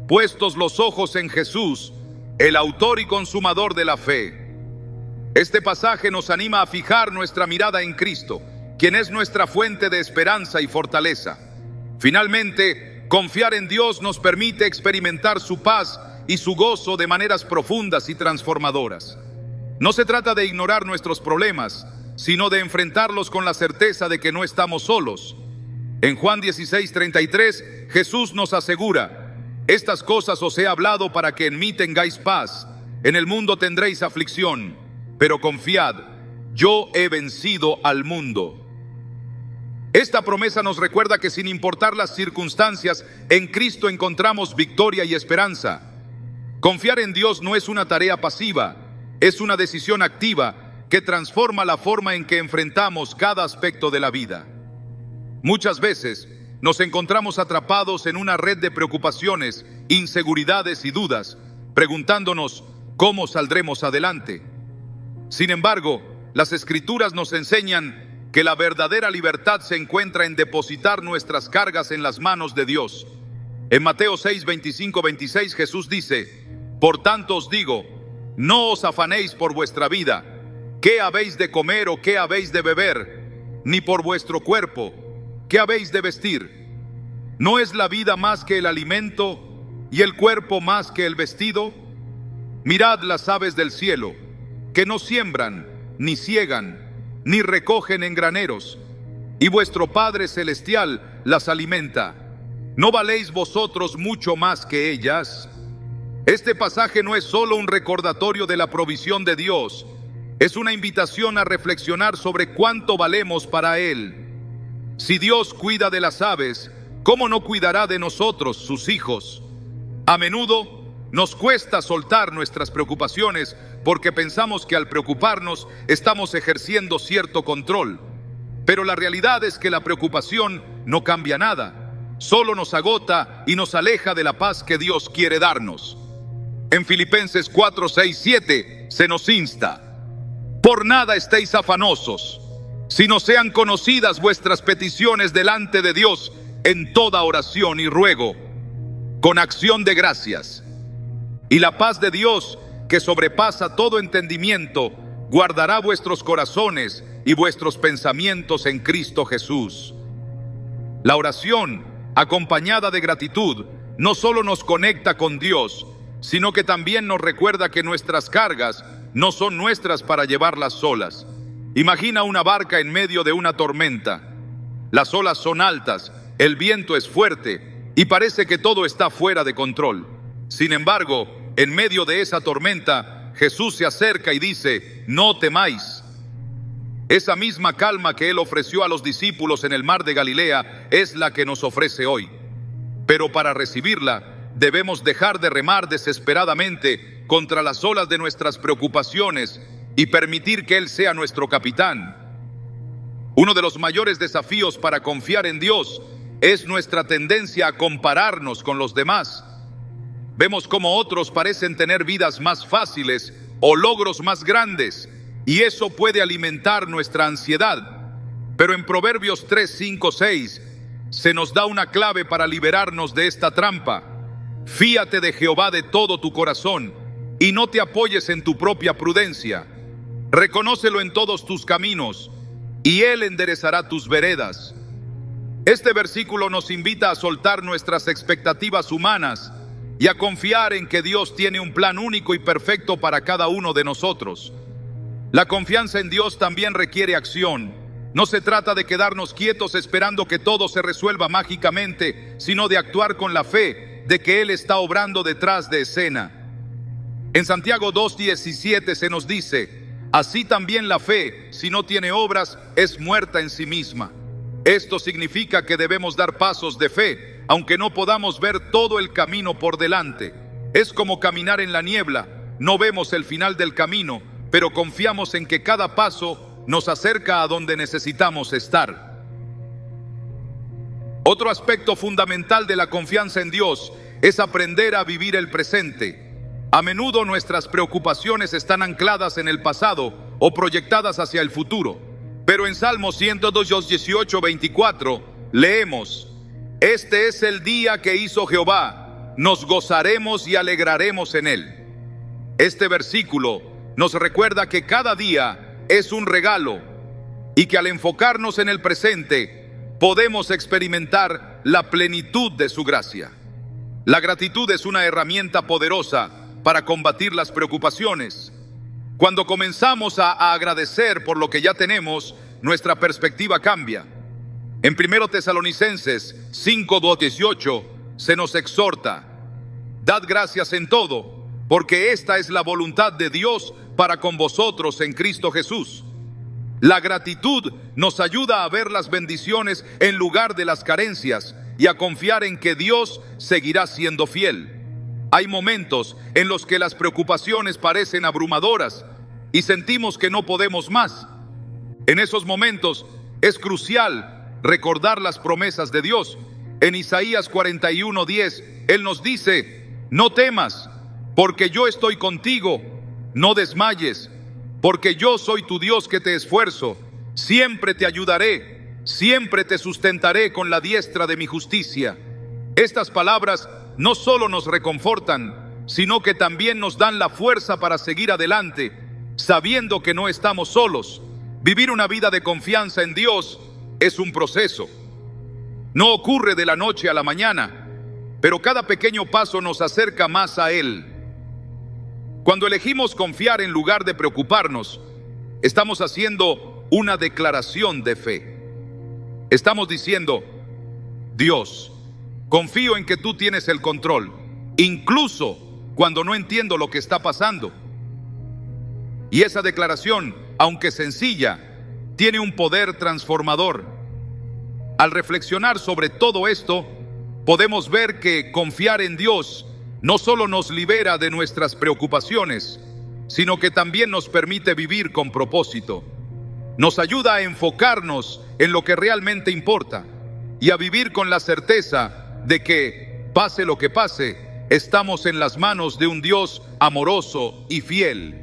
puestos los ojos en Jesús, el autor y consumador de la fe. Este pasaje nos anima a fijar nuestra mirada en Cristo, quien es nuestra fuente de esperanza y fortaleza. Finalmente, confiar en Dios nos permite experimentar su paz y su gozo de maneras profundas y transformadoras. No se trata de ignorar nuestros problemas, sino de enfrentarlos con la certeza de que no estamos solos. En Juan 16:33, Jesús nos asegura: estas cosas os he hablado para que en mí tengáis paz. En el mundo tendréis aflicción, pero confiad, yo he vencido al mundo. Esta promesa nos recuerda que sin importar las circunstancias, en Cristo encontramos victoria y esperanza. Confiar en Dios no es una tarea pasiva, es una decisión activa que transforma la forma en que enfrentamos cada aspecto de la vida. Muchas veces nos encontramos atrapados en una red de preocupaciones, inseguridades y dudas, preguntándonos cómo saldremos adelante. Sin embargo, las Escrituras nos enseñan que la verdadera libertad se encuentra en depositar nuestras cargas en las manos de Dios. En Mateo 6:25-26 Jesús dice: por tanto os digo, no os afanéis por vuestra vida, qué habéis de comer o qué habéis de beber, ni por vuestro cuerpo, qué habéis de vestir. ¿No es la vida más que el alimento y el cuerpo más que el vestido? Mirad las aves del cielo, que no siembran, ni siegan, ni recogen en graneros, y vuestro Padre Celestial las alimenta. ¿No valéis vosotros mucho más que ellas? Este pasaje no es solo un recordatorio de la provisión de Dios, es una invitación a reflexionar sobre cuánto valemos para Él. Si Dios cuida de las aves, ¿cómo no cuidará de nosotros, sus hijos? A menudo nos cuesta soltar nuestras preocupaciones porque pensamos que al preocuparnos estamos ejerciendo cierto control. Pero la realidad es que la preocupación no cambia nada, solo nos agota y nos aleja de la paz que Dios quiere darnos. En Filipenses 4:6-7 se nos insta: por nada estéis afanosos, sino sean conocidas vuestras peticiones delante de Dios en toda oración y ruego, con acción de gracias. Y la paz de Dios, que sobrepasa todo entendimiento, guardará vuestros corazones y vuestros pensamientos en Cristo Jesús. La oración, acompañada de gratitud, no solo nos conecta con Dios, sino que también nos recuerda que nuestras cargas no son nuestras para llevarlas solas. Imagina una barca en medio de una tormenta. Las olas son altas, el viento es fuerte y parece que todo está fuera de control. Sin embargo, en medio de esa tormenta, Jesús se acerca y dice: no temáis. Esa misma calma que Él ofreció a los discípulos en el mar de Galilea es la que nos ofrece hoy. Pero para recibirla, debemos dejar de remar desesperadamente contra las olas de nuestras preocupaciones y permitir que Él sea nuestro capitán. Uno de los mayores desafíos para confiar en Dios es nuestra tendencia a compararnos con los demás. Vemos cómo otros parecen tener vidas más fáciles o logros más grandes, y eso puede alimentar nuestra ansiedad. Pero en Proverbios 3, 5, 6 se nos da una clave para liberarnos de esta trampa. Fíate de Jehová de todo tu corazón y no te apoyes en tu propia prudencia. Reconócelo en todos tus caminos y Él enderezará tus veredas. Este versículo nos invita a soltar nuestras expectativas humanas y a confiar en que Dios tiene un plan único y perfecto para cada uno de nosotros. La confianza en Dios también requiere acción. No se trata de quedarnos quietos esperando que todo se resuelva mágicamente, sino de actuar con la fe de que Él está obrando detrás de escena. En Santiago 2:17 se nos dice: así también la fe, si no tiene obras, es muerta en sí misma. Esto significa que debemos dar pasos de fe, aunque no podamos ver todo el camino por delante. Es como caminar en la niebla. No vemos el final del camino, pero confiamos en que cada paso nos acerca a donde necesitamos estar. Otro aspecto fundamental de la confianza en Dios es aprender a vivir el presente. A menudo nuestras preocupaciones están ancladas en el pasado o proyectadas hacia el futuro. Pero en Salmo 102, 18, 24 leemos: este es el día que hizo Jehová, nos gozaremos y alegraremos en él. Este versículo nos recuerda que cada día es un regalo y que al enfocarnos en el presente podemos experimentar la plenitud de su gracia. La gratitud es una herramienta poderosa para combatir las preocupaciones. Cuando comenzamos a agradecer por lo que ya tenemos, nuestra perspectiva cambia. En 1 Tesalonicenses 5:18 se nos exhorta: dad gracias en todo, porque esta es la voluntad de Dios para con vosotros en Cristo Jesús. La gratitud nos ayuda a ver las bendiciones en lugar de las carencias y a confiar en que Dios seguirá siendo fiel. Hay momentos en los que las preocupaciones parecen abrumadoras y sentimos que no podemos más. En esos momentos es crucial recordar las promesas de Dios. En Isaías 41:10, Él nos dice: no temas, porque yo estoy contigo. No desmayes, porque yo soy tu Dios que te esfuerzo. Siempre te ayudaré, siempre te sustentaré con la diestra de mi justicia. Estas palabras no solo nos reconfortan, sino que también nos dan la fuerza para seguir adelante, sabiendo que no estamos solos. Vivir una vida de confianza en Dios es un proceso. No ocurre de la noche a la mañana, pero cada pequeño paso nos acerca más a Él. Cuando elegimos confiar en lugar de preocuparnos, estamos haciendo una declaración de fe. Estamos diciendo: Dios, confío en que tú tienes el control, incluso cuando no entiendo lo que está pasando. Y esa declaración, aunque sencilla, tiene un poder transformador. Al reflexionar sobre todo esto, podemos ver que confiar en Dios no solo nos libera de nuestras preocupaciones, sino que también nos permite vivir con propósito. Nos ayuda a enfocarnos en lo que realmente importa y a vivir con la certeza de que, pase lo que pase, estamos en las manos de un Dios amoroso y fiel.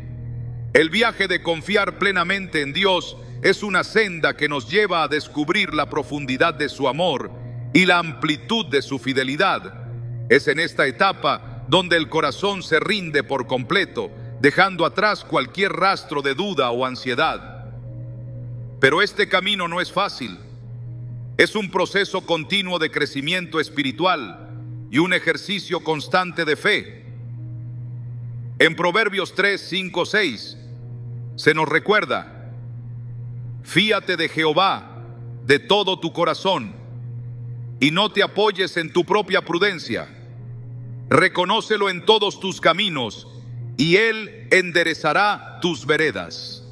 El viaje de confiar plenamente en Dios es una senda que nos lleva a descubrir la profundidad de su amor y la amplitud de su fidelidad. Es en esta etapa donde el corazón se rinde por completo, dejando atrás cualquier rastro de duda o ansiedad. Pero este camino no es fácil. Es un proceso continuo de crecimiento espiritual y un ejercicio constante de fe. En Proverbios 3, 5, 6 se nos recuerda: fíate de Jehová de todo tu corazón y no te apoyes en tu propia prudencia. Reconócelo en todos tus caminos y Él enderezará tus veredas.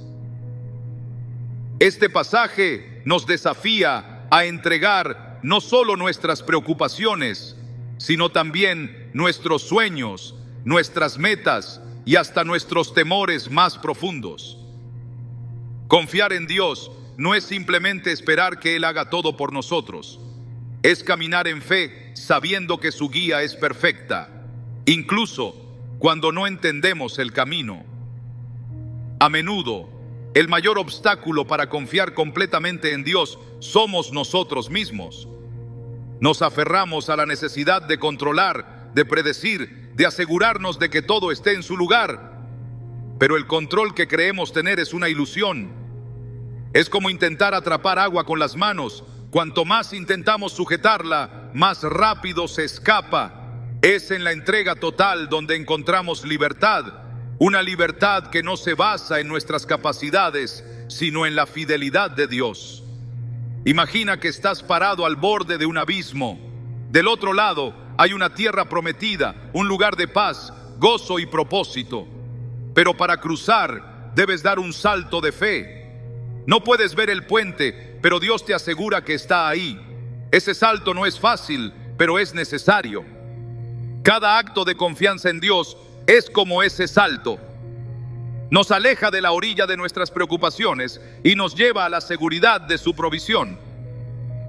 Este pasaje nos desafía a entregar no solo nuestras preocupaciones, sino también nuestros sueños, nuestras metas y hasta nuestros temores más profundos. Confiar en Dios no es simplemente esperar que Él haga todo por nosotros. Es caminar en fe sabiendo que su guía es perfecta, incluso cuando no entendemos el camino. A menudo, el mayor obstáculo para confiar completamente en Dios somos nosotros mismos. Nos aferramos a la necesidad de controlar, de predecir, de asegurarnos de que todo esté en su lugar. Pero el control que creemos tener es una ilusión. Es como intentar atrapar agua con las manos. Cuanto más intentamos sujetarla, más rápido se escapa. Es en la entrega total donde encontramos libertad. Una libertad que no se basa en nuestras capacidades, sino en la fidelidad de Dios. Imagina que estás parado al borde de un abismo. Del otro lado hay una tierra prometida, un lugar de paz, gozo y propósito. Pero para cruzar debes dar un salto de fe. No puedes ver el puente, pero Dios te asegura que está ahí. Ese salto no es fácil, pero es necesario. Cada acto de confianza en Dios es como ese salto. Nos aleja de la orilla de nuestras preocupaciones y nos lleva a la seguridad de su provisión.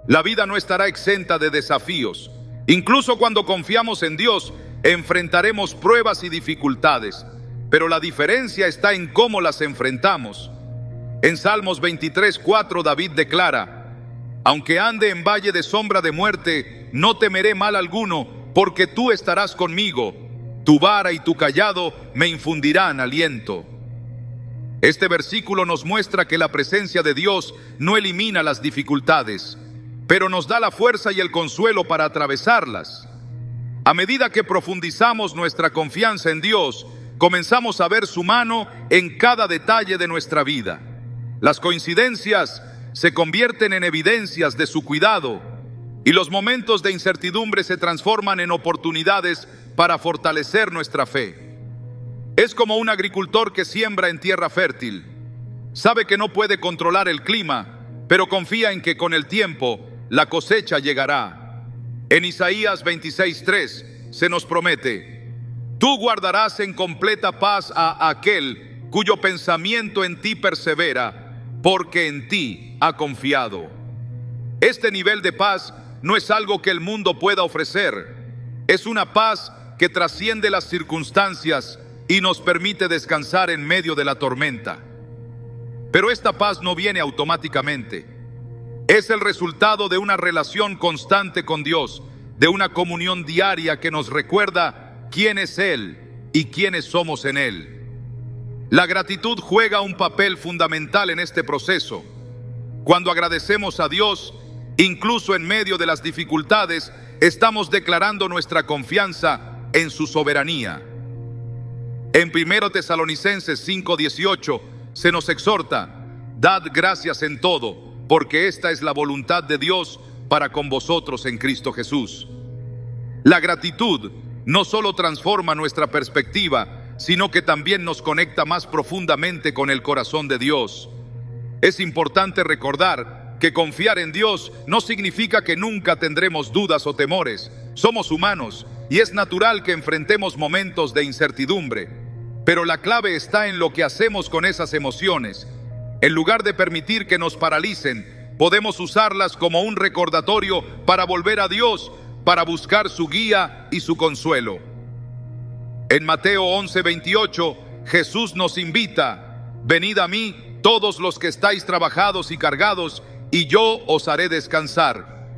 La vida no estará exenta de desafíos. Incluso cuando confiamos en Dios, enfrentaremos pruebas y dificultades. Pero la diferencia está en cómo las enfrentamos. En Salmos 23:4 David declara: aunque ande en valle de sombra de muerte, no temeré mal alguno, porque tú estarás conmigo. Tu vara y tu cayado me infundirán aliento. Este versículo nos muestra que la presencia de Dios no elimina las dificultades, pero nos da la fuerza y el consuelo para atravesarlas. A medida que profundizamos nuestra confianza en Dios, comenzamos a ver su mano en cada detalle de nuestra vida. Las coincidencias se convierten en evidencias de su cuidado y los momentos de incertidumbre se transforman en oportunidades para fortalecer nuestra fe. Es como un agricultor que siembra en tierra fértil. Sabe que no puede controlar el clima, pero confía en que con el tiempo la cosecha llegará. En Isaías 26:3 se nos promete: tú guardarás en completa paz a aquel cuyo pensamiento en ti persevera, porque en ti ha confiado. Este nivel de paz no es algo que el mundo pueda ofrecer. Es una paz que trasciende las circunstancias y nos permite descansar en medio de la tormenta. Pero esta paz no viene automáticamente. Es el resultado de una relación constante con Dios, de una comunión diaria que nos recuerda quién es Él y quiénes somos en Él. La gratitud juega un papel fundamental en este proceso. Cuando agradecemos a Dios, incluso en medio de las dificultades, estamos declarando nuestra confianza en su soberanía. En 1 Tesalonicenses 5:18 se nos exhorta: dad gracias en todo, porque esta es la voluntad de Dios para con vosotros en Cristo Jesús. La gratitud no solo transforma nuestra perspectiva, sino que también nos conecta más profundamente con el corazón de Dios. Es importante recordar que confiar en Dios no significa que nunca tendremos dudas o temores. Somos humanos y es natural que enfrentemos momentos de incertidumbre, pero la clave está en lo que hacemos con esas emociones. En lugar de permitir que nos paralicen, podemos usarlas como un recordatorio para volver a Dios, para buscar su guía y su consuelo. En Mateo 11:28, Jesús nos invita: venid a mí todos los que estáis trabajados y cargados, y yo os haré descansar.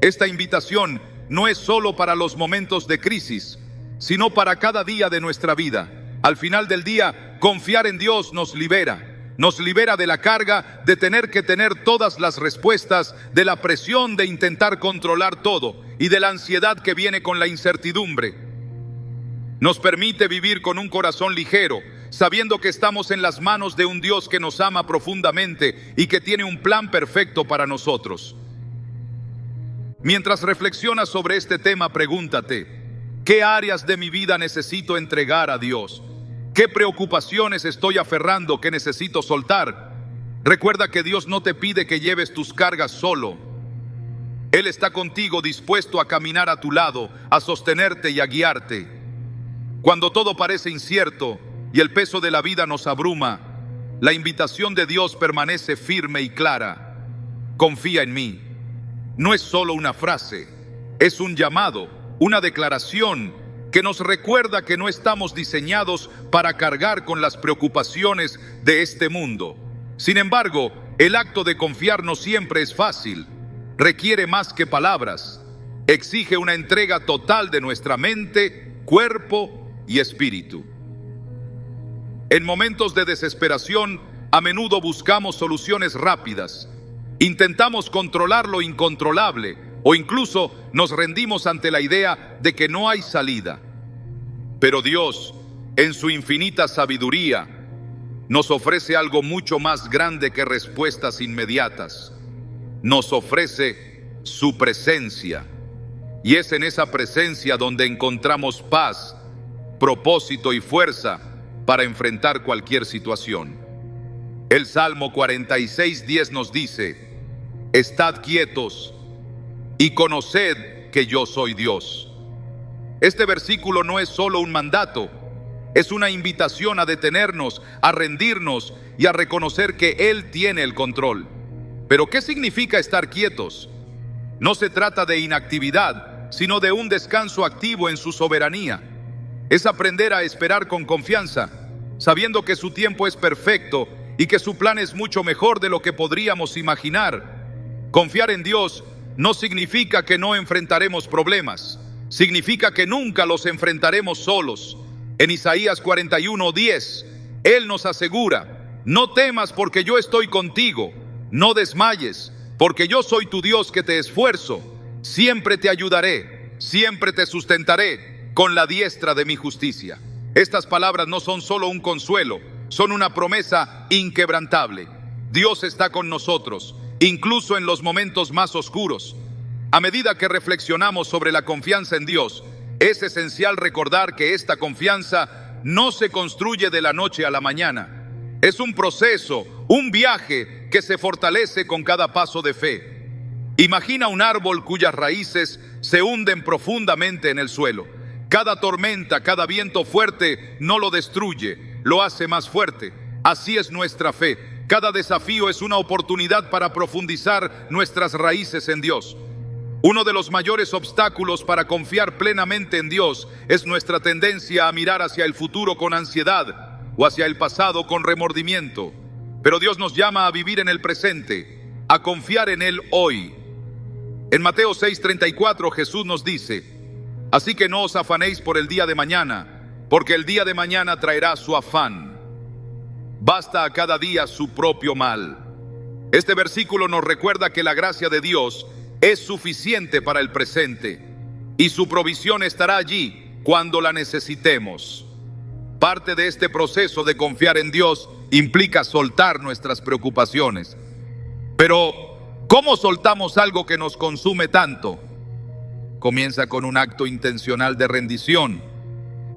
Esta invitación no es solo para los momentos de crisis, sino para cada día de nuestra vida. Al final del día, confiar en Dios nos libera. Nos libera de la carga de tener que tener todas las respuestas, de la presión de intentar controlar todo y de la ansiedad que viene con la incertidumbre. Nos permite vivir con un corazón ligero, sabiendo que estamos en las manos de un Dios que nos ama profundamente y que tiene un plan perfecto para nosotros. Mientras reflexionas sobre este tema, pregúntate: ¿qué áreas de mi vida necesito entregar a Dios? ¿Qué preocupaciones estoy aferrando que necesito soltar? Recuerda que Dios no te pide que lleves tus cargas solo. Él está contigo, dispuesto a caminar a tu lado, a sostenerte y a guiarte. Cuando todo parece incierto y el peso de la vida nos abruma, la invitación de Dios permanece firme y clara. Confía en mí. No es solo una frase, es un llamado, una declaración que nos recuerda que no estamos diseñados para cargar con las preocupaciones de este mundo. Sin embargo, el acto de confiar no siempre es fácil. Requiere más que palabras. Exige una entrega total de nuestra mente, cuerpo y espíritu. En momentos de desesperación, a menudo buscamos soluciones rápidas. Intentamos controlar lo incontrolable o incluso nos rendimos ante la idea de que no hay salida. Pero Dios, en su infinita sabiduría, nos ofrece algo mucho más grande que respuestas inmediatas. Nos ofrece su presencia. Y es en esa presencia donde encontramos paz, propósito y fuerza para enfrentar cualquier situación. El Salmo 46:10 nos dice: estad quietos y conoced que yo soy Dios. Este versículo no es solo un mandato, es una invitación a detenernos, a rendirnos y a reconocer que Él tiene el control. Pero ¿qué significa estar quietos? No se trata de inactividad, sino de un descanso activo en su soberanía. Es aprender a esperar con confianza, sabiendo que su tiempo es perfecto y que su plan es mucho mejor de lo que podríamos imaginar. Confiar en Dios no significa que no enfrentaremos problemas, significa que nunca los enfrentaremos solos. En Isaías 41:10, Él nos asegura: no temas porque yo estoy contigo, no desmayes porque yo soy tu Dios que te esfuerzo, siempre te ayudaré, siempre te sustentaré con la diestra de mi justicia. Estas palabras no son solo un consuelo, son una promesa inquebrantable. Dios está con nosotros, incluso en los momentos más oscuros. A medida que reflexionamos sobre la confianza en Dios, es esencial recordar que esta confianza no se construye de la noche a la mañana. Es un proceso, un viaje que se fortalece con cada paso de fe. Imagina un árbol cuyas raíces se hunden profundamente en el suelo. Cada tormenta, cada viento fuerte no lo destruye, lo hace más fuerte. Así es nuestra fe. Cada desafío es una oportunidad para profundizar nuestras raíces en Dios. Uno de los mayores obstáculos para confiar plenamente en Dios es nuestra tendencia a mirar hacia el futuro con ansiedad o hacia el pasado con remordimiento. Pero Dios nos llama a vivir en el presente, a confiar en Él hoy. En Mateo 6:34 Jesús nos dice: así que no os afanéis por el día de mañana, porque el día de mañana traerá su afán. Basta a cada día su propio mal. Este versículo nos recuerda que la gracia de Dios es suficiente para el presente y su provisión estará allí cuando la necesitemos. Parte de este proceso de confiar en Dios implica soltar nuestras preocupaciones. Pero, ¿cómo soltamos algo que nos consume tanto? Comienza con un acto intencional de rendición.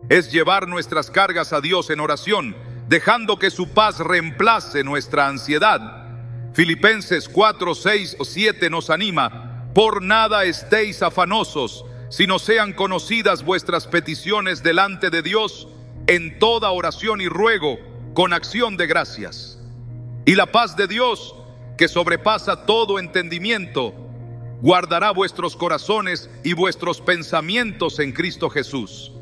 Es llevar nuestras cargas a Dios en oración, dejando que su paz reemplace nuestra ansiedad. Filipenses 4, 6 o 7 nos anima: por nada estéis afanosos, sino sean conocidas vuestras peticiones delante de Dios en toda oración y ruego, con acción de gracias. Y la paz de Dios, que sobrepasa todo entendimiento, guardará vuestros corazones y vuestros pensamientos en Cristo Jesús.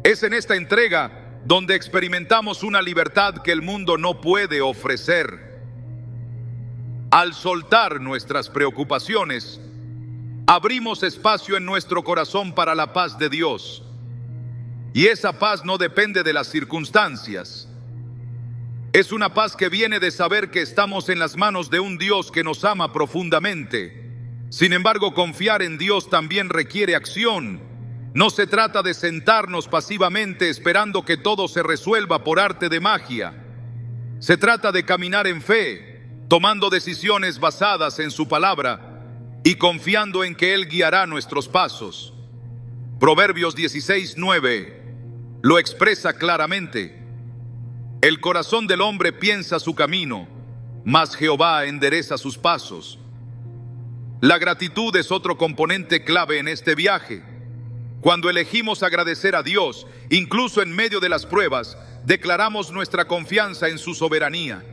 Es en esta entrega donde experimentamos una libertad que el mundo no puede ofrecer. Al soltar nuestras preocupaciones, abrimos espacio en nuestro corazón para la paz de Dios. Y esa paz no depende de las circunstancias. Es una paz que viene de saber que estamos en las manos de un Dios que nos ama profundamente. Sin embargo, confiar en Dios también requiere acción. No se trata de sentarnos pasivamente esperando que todo se resuelva por arte de magia. Se trata de caminar en fe, tomando decisiones basadas en su palabra y confiando en que Él guiará nuestros pasos. Proverbios 16:9 lo expresa claramente: el corazón del hombre piensa su camino, mas Jehová endereza sus pasos. La gratitud es otro componente clave en este viaje. Cuando elegimos agradecer a Dios, incluso en medio de las pruebas, declaramos nuestra confianza en su soberanía.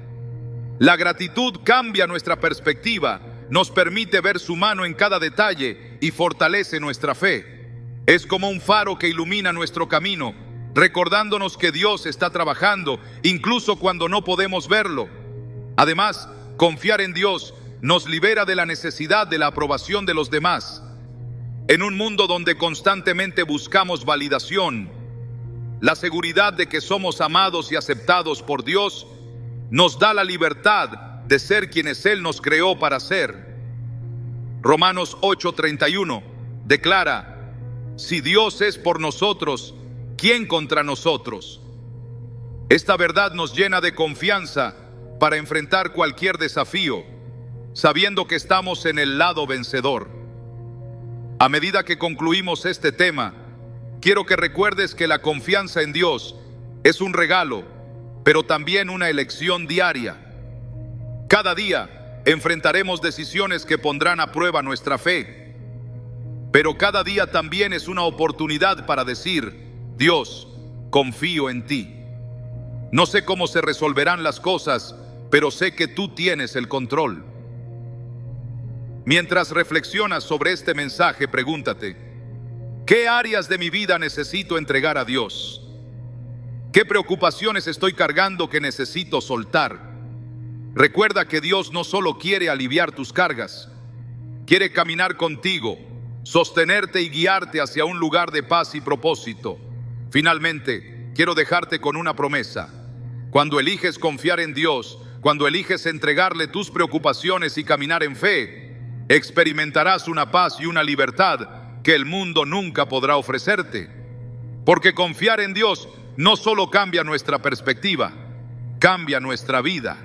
La gratitud cambia nuestra perspectiva, nos permite ver su mano en cada detalle y fortalece nuestra fe. Es como un faro que ilumina nuestro camino, recordándonos que Dios está trabajando, incluso cuando no podemos verlo. Además, confiar en Dios nos libera de la necesidad de la aprobación de los demás. En un mundo donde constantemente buscamos validación, la seguridad de que somos amados y aceptados por Dios nos da la libertad de ser quienes Él nos creó para ser. Romanos 8:31 declara: si Dios es por nosotros, ¿quién contra nosotros? Esta verdad nos llena de confianza para enfrentar cualquier desafío, sabiendo que estamos en el lado vencedor. A medida que concluimos este tema, quiero que recuerdes que la confianza en Dios es un regalo, pero también una elección diaria. Cada día enfrentaremos decisiones que pondrán a prueba nuestra fe, pero cada día también es una oportunidad para decir: Dios, confío en ti. No sé cómo se resolverán las cosas, pero sé que tú tienes el control. Mientras reflexionas sobre este mensaje, pregúntate: ¿qué áreas de mi vida necesito entregar a Dios? ¿Qué preocupaciones estoy cargando que necesito soltar? Recuerda que Dios no solo quiere aliviar tus cargas, quiere caminar contigo, sostenerte y guiarte hacia un lugar de paz y propósito. Finalmente, quiero dejarte con una promesa. Cuando eliges confiar en Dios, cuando eliges entregarle tus preocupaciones y caminar en fe, experimentarás una paz y una libertad que el mundo nunca podrá ofrecerte. Porque confiar en Dios no solo cambia nuestra perspectiva, cambia nuestra vida.